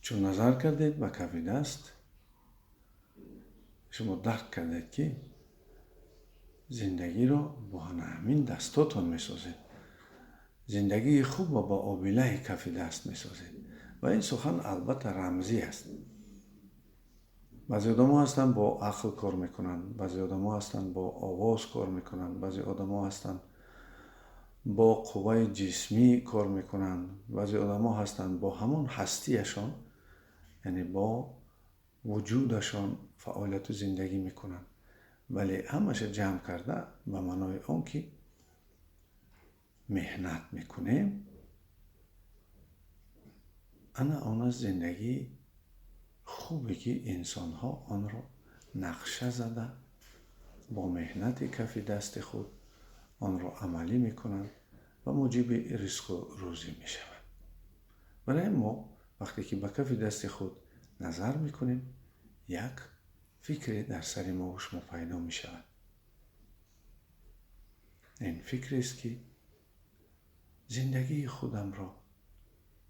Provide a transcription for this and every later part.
چون نظر کردید به کف دست، شما درک کردید که زندگی رو با همین دستاتون میسازید. زندگی خوب و با آبیله کف دست میسازید. و این سخن البته رمزی است. بعضی آدم ها هستن با عقل کار میکنن، بعضی آدم ها هستن با آواز کار میکنن، بعضی آدم ها هستن با قوه جسمی کار میکنن، بعضی آدم ها هستن با همون هستیشان، یعنی با وجودشان فعالیت زندگی میکنن. ولی همش جمع کرده به معنای اون که مهنت میکنیم. آن زندگی خوبه که انسان ها آن را نقشه زده، با مهنت کف دست خود آن را عملی میکنند و موجب رزق و روزی میشوند. برای ما وقتی که به کف دست خود نظر میکنیم، یک فکر در سر ما و شما پیدا میشود. این فکر است که زندگی خودم را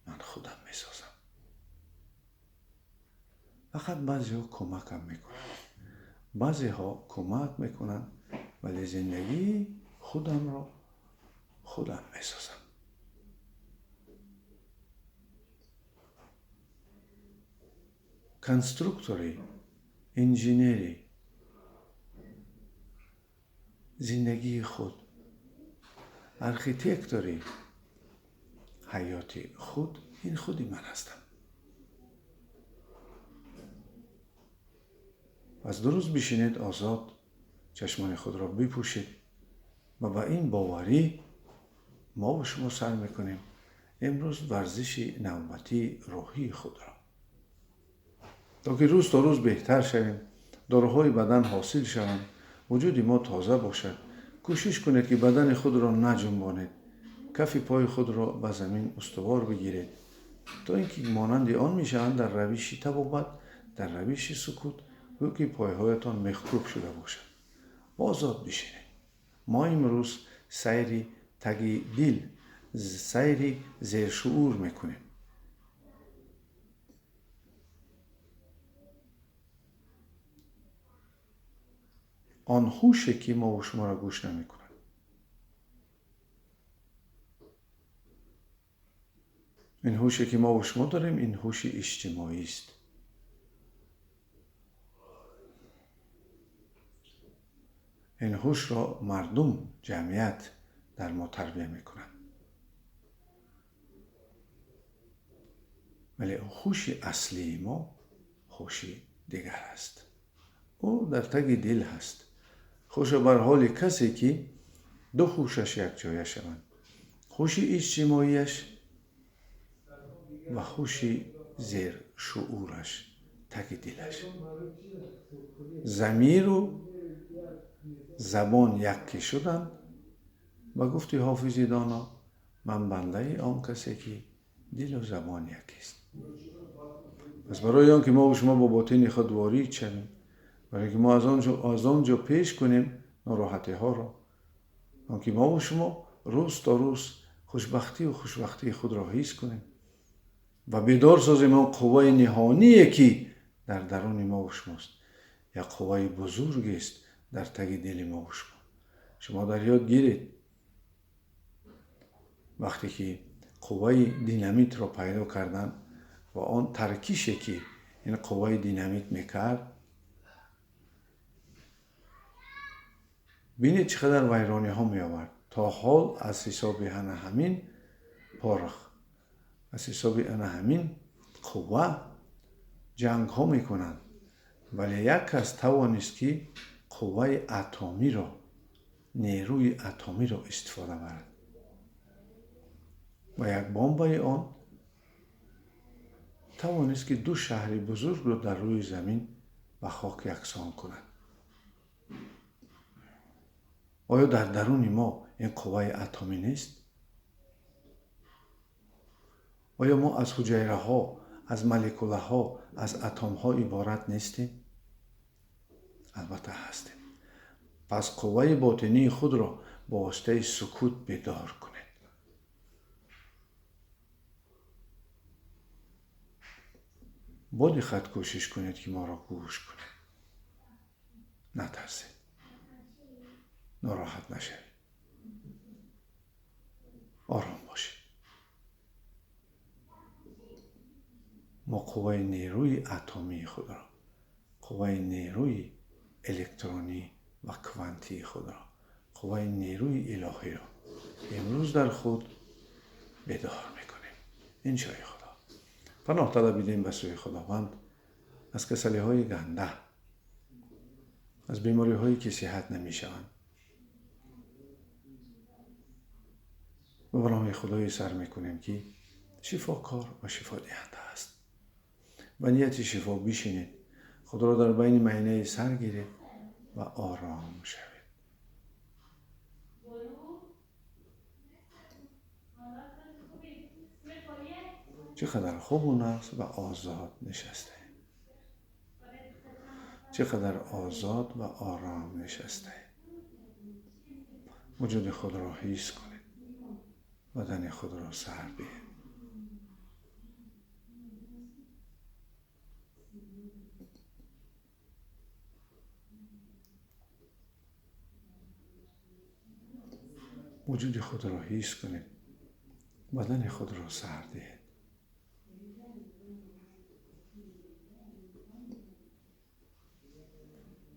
من خودم میسازم. فقط بعضی ها کمکم میکنن، بعضی ها کمک میکنن، ولی زندگی خودم را خودم میسازم. کنسترکتوری، انجینری، زندگی خود، ارکیتکتوری حیاتی خود، این خودی من هستم. از درست بشینید آزاد چشمان خود را بپوشید و با این باوری ما و شما سر میکنیم امروز ورزش نوبتی روحی خود را، تا که روز تا روز بهتر شویم، داروهای بدن حاصل شوند، وجود ما تازه باشد. کوشش کنید که بدن خود را نجنبانید، کف پای خود را به زمین استوار بگیرید تا اینکه مانند آن میشوند در روش طبابت، در روش سکوت، گویا که پایهایتان مخروب شده باشد. آزاد بشینید. ما امروز سیری تگی دل، سیری زیر شعور میکنیم. آن هوشی که ما و شما را گوش نمیکنند. این هوشی که ما و شما داریم، این هوش اجتماعی است. این هوش را مردم، جمعیت در ما تربیه میکنند. ولی هوش اصلی ما هوش دیگر است. او در تگ دل هست. خوش بر حال کسی که دو هوشش یک جایه شوند. هوش اجتماعیش و هوش زیر شعورش، تگ دلش. ضمیر و زبان یکی شدند و گفتی حافظ دانا من بنده آن کسی که دل و زبان یکی است. پس برای آن که ما و شما با باطن خود وارد شویم، برای که ما از آنجا پیش کنیم ناراحتی ها را، آن که ما و شما روز تا روز خوشبختی و خوشبختی خود را حس کنیم و بیدار سازیم آن قوه نهانی که در درون ما و شماست. یک قوه بزرگ است در تگ دل ما و شما. شما در یاد گیرید وقتی که قوه دینامیت را پیدا کردن و آن ترکیشی که این قوه دینامیت میکرد، بینید چقدر ویرانی ها می آورد. تا حال از حساب همین پارخ، از حساب همین قوه جنگ ها می کنند. ولی یک کس توانست که قوه اتمی را، نیروی اتمی را استفاده برد و یک بمب آن توانست که 2 شهر بزرگ را در روی زمین و خاک یکسان کند. آیا در درون ما این قوه اتمی نیست؟ آیا ما از حجره ها، از مولکوله ها، از اتم ها عبارت نیستیم؟ البته هستیم. پس قوه باطنی خود را با واسطه سکوت بیدار کنید. با دقت کوشش کنید که ما را گوش کنید. نترسید، ناراحت نشید، آرام باشید. ما قوای نیروی اتمی خود را، قوای نیروی الکترونی و کوانتی خود را، قوای نیروی الهی را امروز در خود بیدار میکنیم. این شای خدا. پناه طلبیدیم به سوی خداوند از کسلی های گنده، از بیماری هایی که صحت نمیشوند. و به نام خدای سر میکنیم که شفاکار و شفا دهنده است. و نیت شفا بشینید، خود را در بین معینه سر گیرید و آرام شوید. چقدر خوب و نفس و آزاد نشسته، چقدر آزاد و آرام نشسته. وجود خود را حس کنید، بدن خود را سر دهید. وجود خود را حس کنید، بدن خود را سر دهید.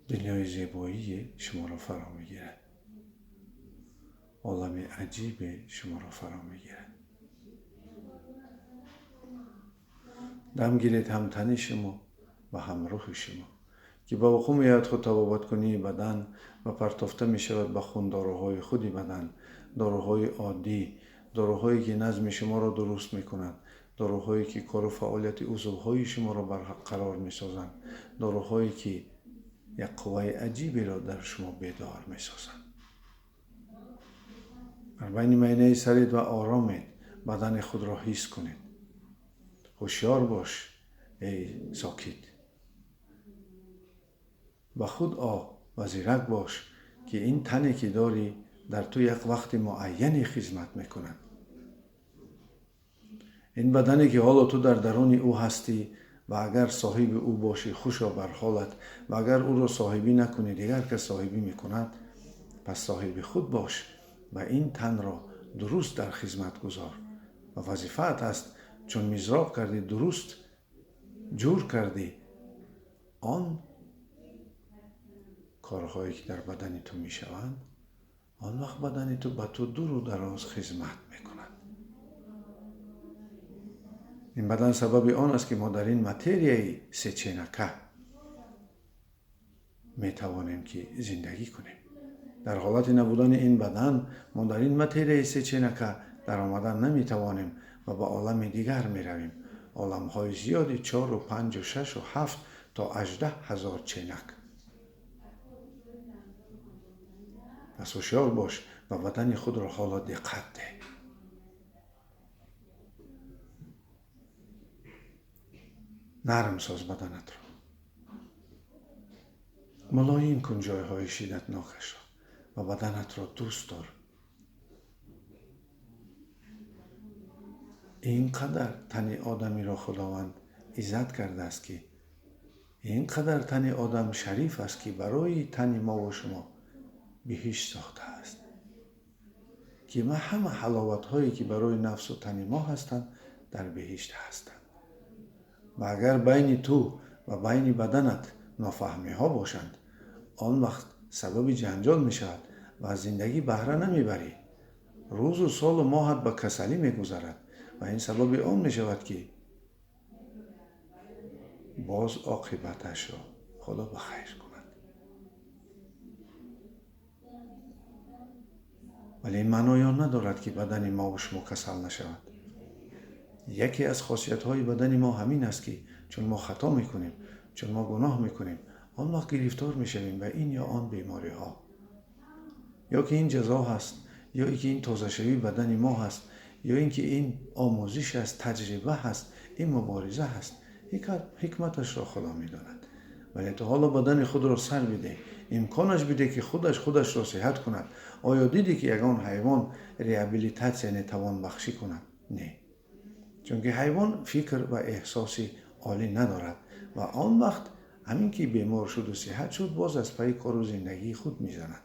دنیای زیبایی شما را فرا میگیرد. عالم عجیب شما را فرا میگیرد. دم گیرید هم تن شما و هم روح شما که با وقوع میاد خود تبابت کنی بدن و پرتافته می شود به خون داروهای خودی بدن، داروهای عادی، داروهایی که نظم شما را درست می کنند، داروهایی که کار و فعالیت عضوهای شما را برقرار می سازند، داروهایی که یک قوای عجیبی را در شما بیدار می سازند. در بین معینه سرید و آرامید، بدن خود را حس کنید. هوشیار باش ای ساکت. و خود و زیرک باش که این تنی که داری در تو یک وقت معینی خدمت میکند. این بدنی که حالا تو در درون او هستی و اگر صاحب او باشی خوشا بر حالت و اگر او را صاحبی نکنی دیگر که صاحبی میکند، پس صاحب خود باش و این تن را درست در خدمت گذار. و وظیفت است چون مزراب کردی درست جور کردی آن کارهایی که در بدن تو می شوند، آن وقت بدن تو به تو دور و دراز خدمت می کند. این بدن سبب آن است که ما در این متریای سه چینکه می توانیم که زندگی کنیم. در حالت نبودن این بدن ما در این متریای سه چینکه در آمدن نمی توانیم و به عالم دیگر می رویم. عالم های زیادی 4 و 5 و 6 و 7 تا 18,000 چینک. پس هوشیار باش و بدن خود را حالا دقت ده. نرم ساز بدنت را. ملایم کن جایهای شدتناکش را و بدنت را دوست دار. اینقدر تن آدمی را خداوند عزت کرده است که اینقدر تن آدم شریف است که برای تن ما و شما بهشت ساخته است که ما همه حلاوت هایی که برای نفس و تن ما هستند در بهشت هستند. و اگر بین تو و بین بدنت نافهمی ها باشند، آن وقت سبب جنجال می شود و از زندگی بهره نمی بری. روز و سال و ماهت به کسلی می گذرد و این سبب آن می شود که باز عاقبتش را خدا بخیر کند. ولی این معنی ندارد که بدن ما و شما کسل نشود. یکی از خاصیت های بدن ما همین است که چون ما خطا میکنیم، چون ما گناه میکنیم، آن وقت گرفتار میشویم به این یا آن بیماری ها. یا که این جزا هست، یا اینکه این تازه شوی بدن ما هست، یا اینکه این آموزش است، تجربه هست، این مبارزه هست. حکمتش را خدا میداند. ولی تو حالا بدن خود را سر بده، امکانش بده که خودش را صحت کند. آیا دیدی که یگان حیوان ریابیلیتاسیون توان بخشی کند؟ نه. چون که حیوان فکر و احساس عالی ندارد و آن وقت همین که بیمار شد و صحت شد باز از پای کار و زندگی خود میزند.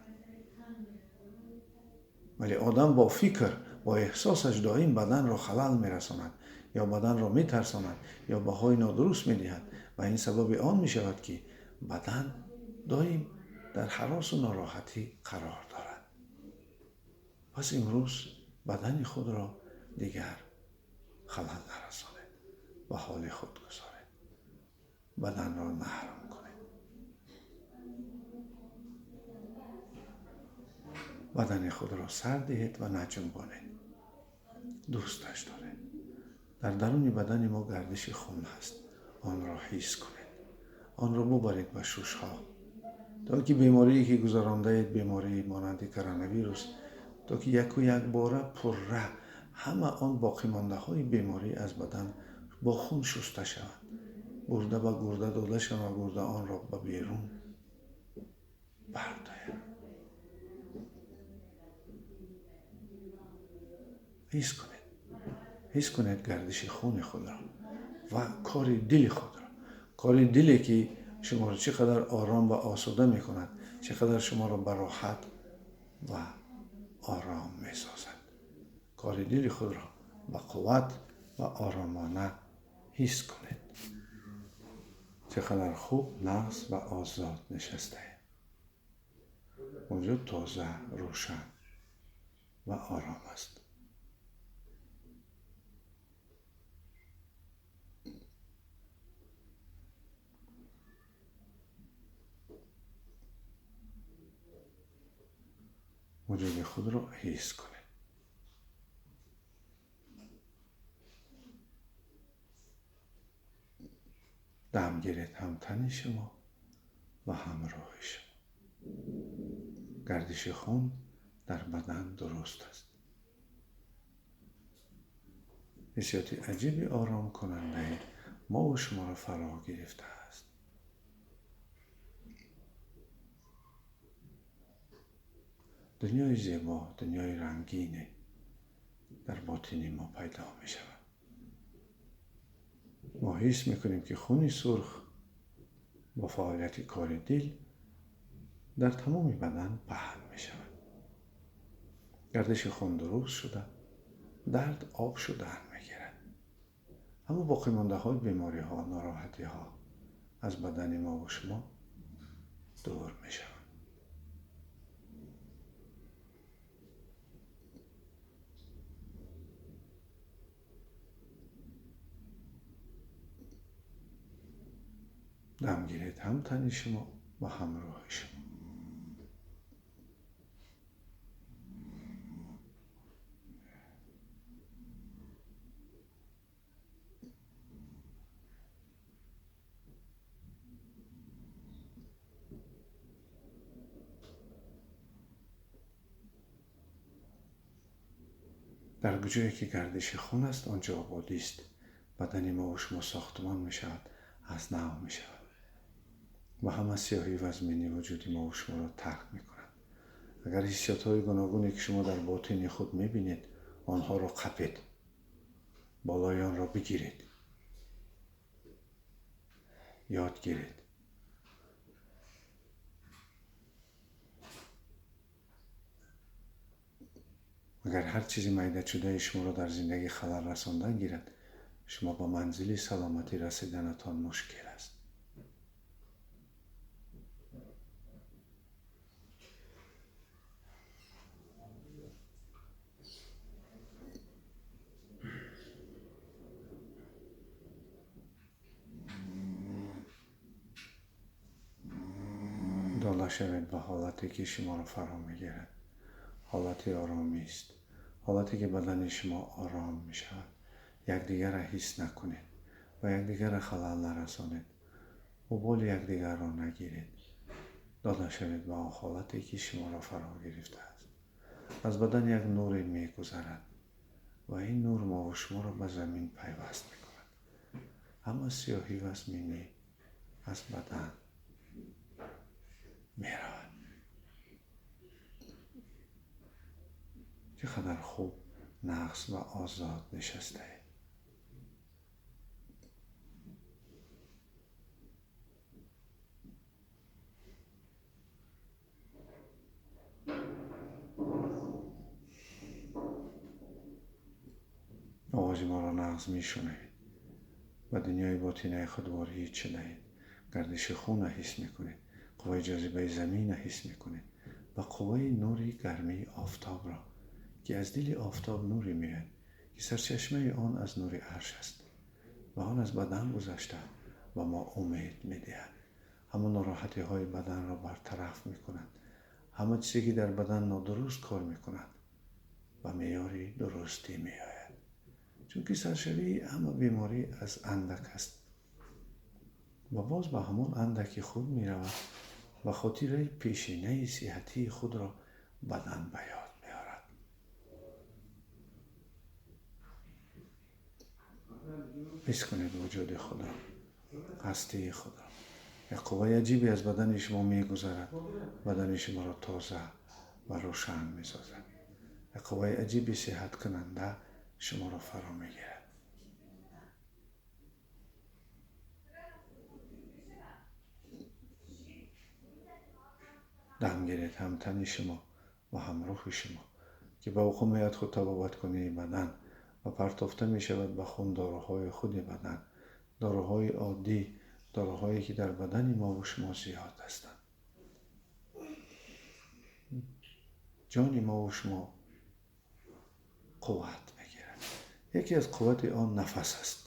ولی آدم با فکر با احساسش دائم بدن را خلل میرساند یا بدن را میترساند یا بهای نادرست میدهد و این سبب آن میشود که بدن دائم در هراس و ناراحتی قرار دارد. پس امروز بدن خود را دیگر خلل نرسانید و حال خود گذارید. بدن را نحرم کنید. بدن خود را سر دهید و نجنبانید. دوستش دارید. در درون بدن ما گردش خون هست. آن را حس کنید. آن را ببرید به ششها. تا که بیماری که گذرانده اید، بیماری مانند کرونا ویروس، تا که یک و یک باره پره همه آن باقی مانده های بیماری از بدن با خون شسته شوند. گرده به گرده داده شوند و گرده آن را به بیرون بردارد. حس کنید گردش خون خود را و کار دل خود را. کار دلی که شما را چقدر آرام و آسوده می کند، چقدر شما را به راحت و آرام می سازد. کار دل خود را به قوت و آرامانه حس کنید. چقدر خوب نغز و آزاد نشسته. وجود تازه، روشن و آرام است. وجود خود را حس کنید. دم گیرید هم تن شما و هم راه شما. گردش خون در بدن درست است. حسیات عجیبی آرام کننده ما و شما را فرا گرفته است. دنیای زیبا، دنیای رنگینه در باطن ما پیدا می شود. ما حس میکنیم که خون سرخ با فعالیت کار دل در تمام بدن پهن می شود. گردش خون درست شده، درد آب شده می گیرد. اما باقی مانده های بیماری ها، ناراحتی ها از بدن ما و شما دور می شود. دم گیرید هم تن شما و هم راه شما. در کجایی که گردش خون است آنجا آبادی است. بدن ما و شما ساختمان می شود، از نو می شود و همه سیاهی و ازمینی وجود ما و شما را ترک می کند. اگر حسیات های گوناگونی که شما در باطن خود می بینید آنها را قپید، بالای آن را بگیرید، یاد گیرید. اگر هر چیزی میده شده شما را در زندگی خلل رساندن گیرد، شما با منزل سلامتی رسیدنتان مشکل است. دالا شوید به حالتی که شما را فرا میگیرد. حالتی آرامی است. حالتی که بدن شما آرام می شود. یکدیگر را حس نکنید و یکدیگر را خلل نرسانید. قبول یکدیگر را نگیرید. داده شوید به حالتی که شما را فرا گرفته است. از بدن یک نوری می گذرد و این نور ما و شما را به زمین پیوست می کند. اما سیاهی و ازمینی از بدن می رود. چقدر خوب نغز و آزاد نشسته. آواز ما را نغز می شنوید. و دنیای باطنی خود وارد شدید. گردش خون حس میکنید. قوای جاذبه زمین حس میکنید. و قوای نوری گرمی آفتاب را که از دل آفتاب نوری میاد که سرچشمه آن از نور عرش است و آن از بدن گذشته و ما امید میدهد. همه ناراحتی های بدن را برطرف میکند. همه چیزی که در بدن نادرست کار میکند و معیاری درستی میآید. چون که سرشوی همه بیماری از اندک است و باز به همون اندکی خود می رود و خاطره پیشینه صحتی خود را بدن به یاد می آورد. حس کنید وجود خود را، هستی خود را. یک قوه عجیبی از بدن شما می گذرد. بدن شما را تازه و روشن می سازد. یک قوه عجیبی صحت کننده شما را فرا می گیرد. دم گیرید هم تن شما و هم روح شما که به عقومیت خود تبابت کنید بدن و پرتافته می شود به خون داروهای خود بدن. داروهای عادی، داروهایی که در بدن ما و شما زیاد هستند. جان ما و شما قوت می گیرد. یکی از قوت آن نفس است.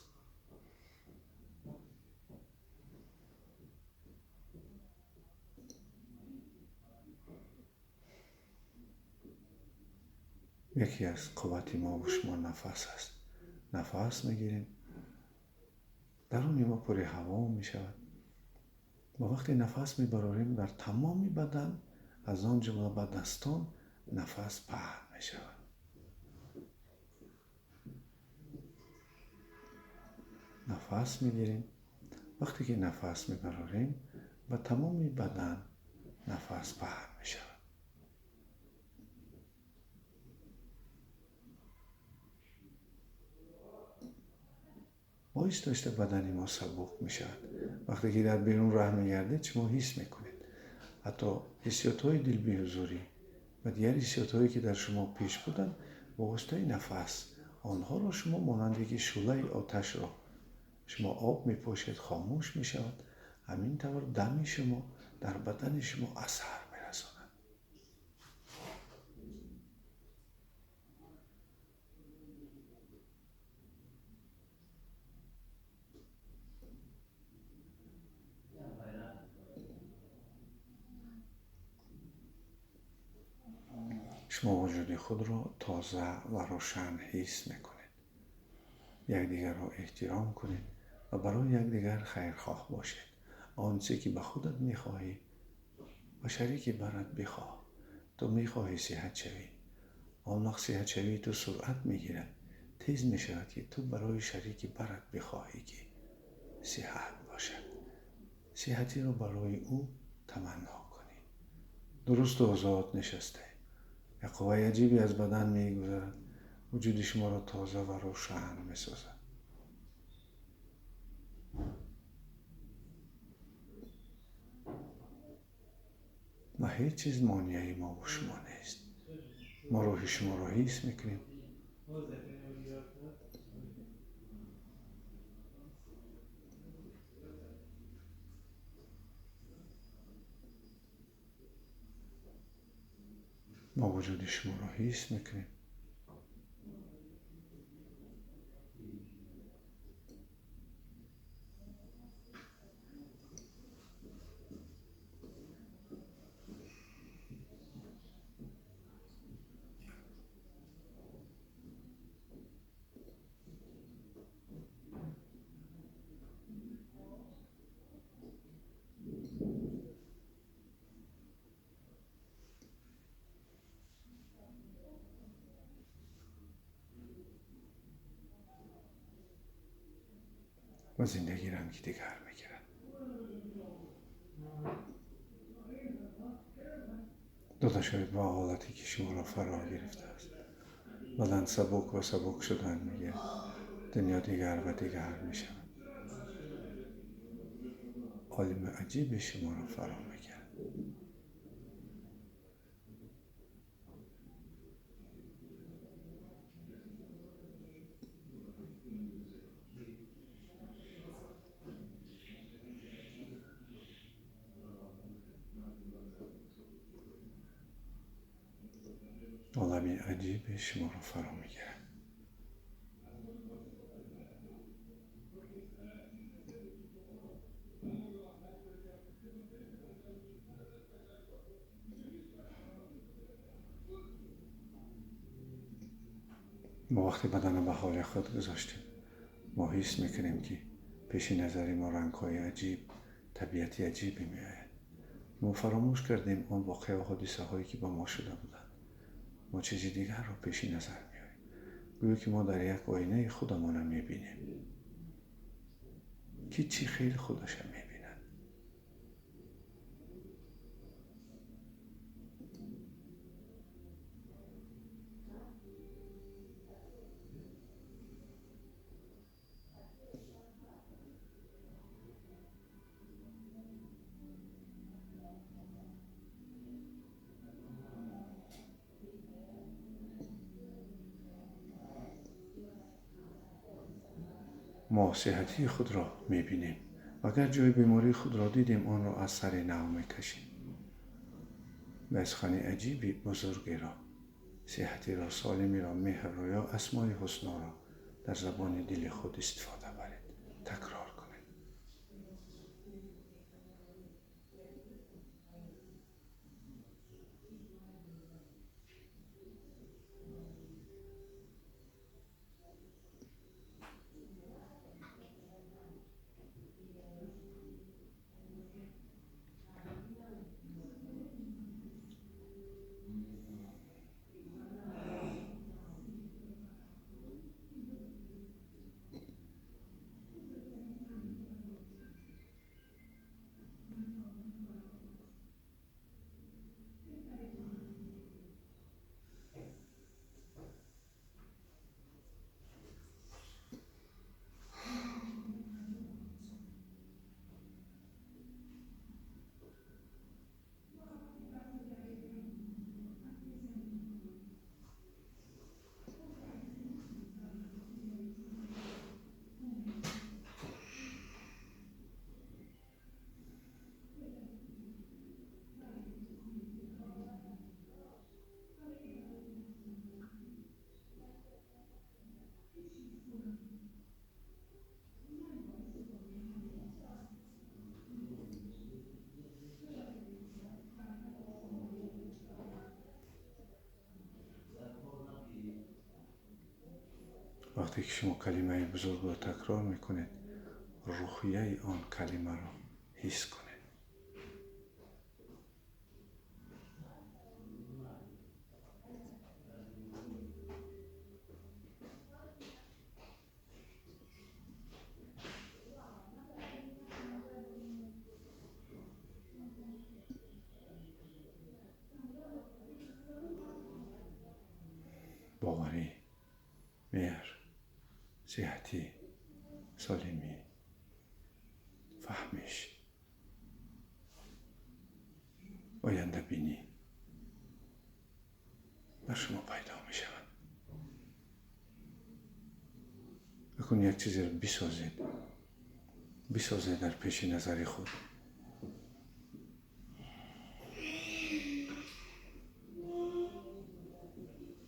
یکی از قوت ما و شما نفس است. نفس میگیریم، درون ما پر هوا می شود و وقتی نفس میبراریم در تمام بدن از آن جمله به دستان نفس پهن می شود. نفس میگیریم، وقتی که نفس میبراریم به تمام بدن نفس پهن می شود. باعث داشته بدن ما سبک می شود. وقتی که در بیرون راه می گردید شما حس می کنید. حتی حسیات های دل بی‌حضوری و دیگر حسیات هایی که در شما پیش بودن با واسطه نفس آنها را شما مانند که شعله آتش را شما آب می پاشید خاموش می شود. همین طور دم شما در بدن شما اثر می رساند. شما وجود خود را تازه و روشن حس می کنید. یکدیگر را احترام کنید و برای یکدیگر خیرخواه باشید. آنچه که به خودت میخواهی و شریک برات بخواه. تو میخواهی صحت شوی. آن وقت صحت شوی تو سرعت میگیرد. تیز میشود که تو برای شریک برات بخواهی که صحت باشد. صحتی را برای او تمنا کنی. درست و آزاد نشسته. یک قوه عجیبی از بدن میگذرد. وجود شما را تازه و روشن میسازد. و هیچ چیز مانعی ما و شما نیست. ما روح شما را حس میکنیم. ما وجود شما را حس میکنیم. و زندگی را که دیگر میگیرد. داده شاید با حالتی که شما را فرا گرفته است. بدن سبک و سبک شدن میگه. دنیا دیگر و دیگر میشود. عالم عجیب شما را فرا میگیرد. عجیب شما را فرا میگیرد. ما وقتی بدن را به حال خود گذاشتیم، ما حس میکنیم که پیش نظر ما رنگ‌های عجیب، طبیعتی عجیبی میآید. ما فراموش کردیم آن واقعه و حادثه هایی که با ما شده بودند. ما چیزی دیگر را پیش نظر میآوریم. گویا که ما در یک آینه خودمان را میبینیم که چی خیلی خودش را میبیند. ما صحتی خود را میبینیم و اگر جای بیماری خود را دیدیم آن را از سر نو میکشیم. بسخانی عجیبی بزرگی را، صحتی را، سالمی را، مهر را یا اسمای حسنا را در زبان دل خود استفاده برید، تکرار کنید. وقتی که شما کلمه بزرگ را تکرار میکنید، روحیه آن کلمه را حس کنید. باوری، مهر، صحتی، سالمی، فهمش، آینده بینی بر شما پیدا می شود. اکنون یک چیزی را بسازید در پیش نظر خود.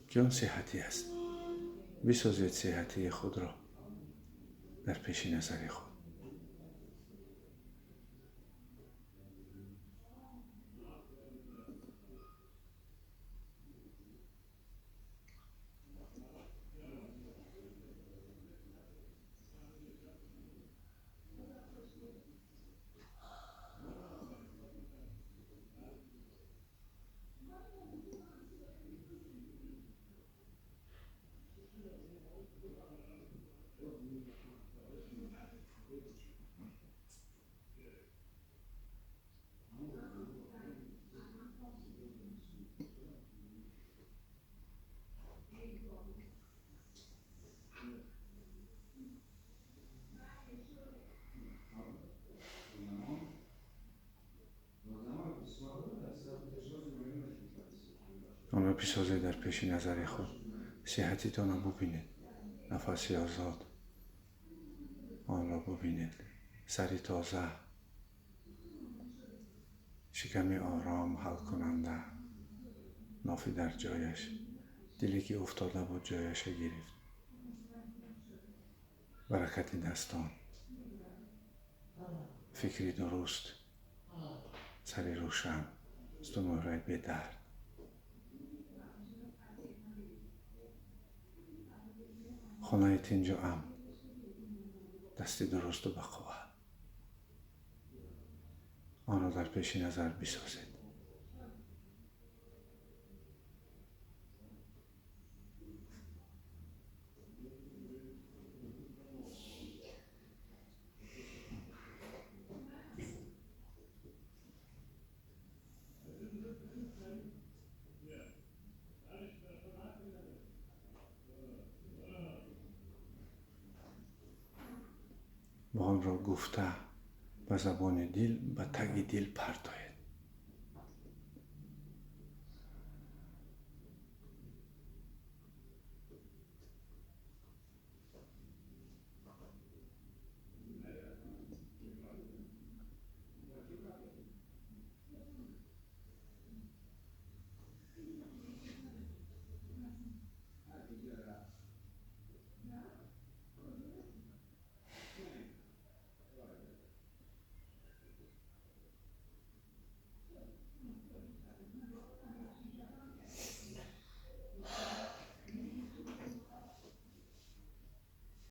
که آن صحتی است. بسازید صحتی خود را در پیش نظر خود. آن را بسازید در پیش نظر خود. صحتیتان را ببینید. نفسی آزاد آن را ببینید. سری تازه، شکمی آرام حل کننده، نافی در جایش، دلی که افتاده بود جایش گرفت. برکت دستان، فکری درست، سری روشن، استمراری به درد. خانه تنجا امن، دستی درست و بقوه. آن را در پیش نظر بسازید. و آن را گفته به زبان دل به تگ دل پرتاید.